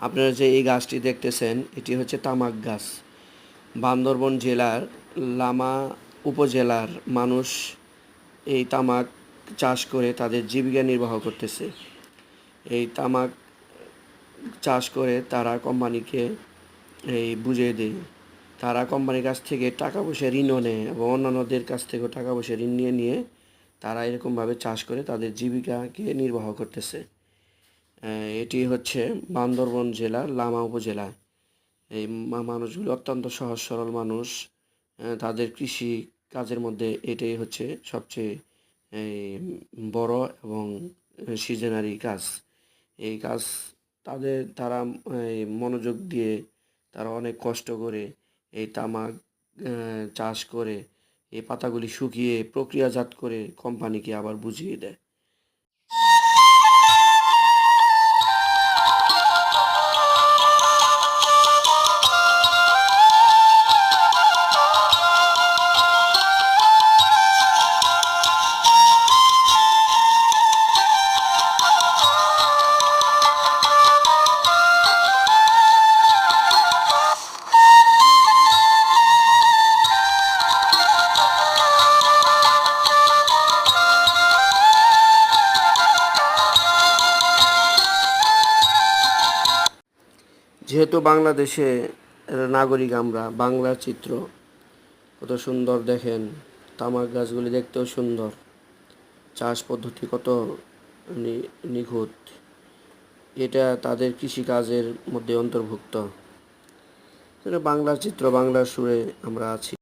আপনারা যে এই গাছটি দেখতেছেন এটি হচ্ছে তামাক গাছ। বান্দরবান জেলার লামা উপজেলার মানুষ এই তামাক চাষ করে তাদের জীবিকা নির্বাহ করতেছে। এই তামাক চাষ করে তারা কোম্পানিকে বুঝিয়ে দেয়। তারা কোম্পানির কাছ থেকে টাকা পয়সা ঋণও নেয় এবং অন্যান্যদের কাছ থেকেও টাকা পয়সা ঋণ নিয়ে তারা এরকমভাবে চাষ করে তাদের জীবিকাকে নির্বাহ করতেছে। এটি হচ্ছে বান্দরবান জেলার লামা উপজেলা। এই মানুষগুলো অত্যন্ত সহজ সরল মানুষ। তাদের কৃষি কাজের মধ্যে এটাই হচ্ছে সবচেয়ে বড় এবং সিজনারি কাজ। এই কাজ তারা মনোযোগ দিয়ে তারা অনেক কষ্ট করে এই তামাক চাষ করে এই পাতাগুলি শুকিয়ে প্রক্রিয়াজাত করে কোম্পানিকে আবার বুঝিয়ে দেয়। যেহেতু বাংলাদেশে নাগরিক আমরা, বাংলার চিত্র কত সুন্দর দেখেন। তামাক গাছগুলি দেখতেও সুন্দর, চাষ পদ্ধতি কত নিখুঁত। এটা তাদের কৃষিকাজের মধ্যে অন্তর্ভুক্ত। এটা বাংলার চিত্র, বাংলার সুরে আমরা আছি।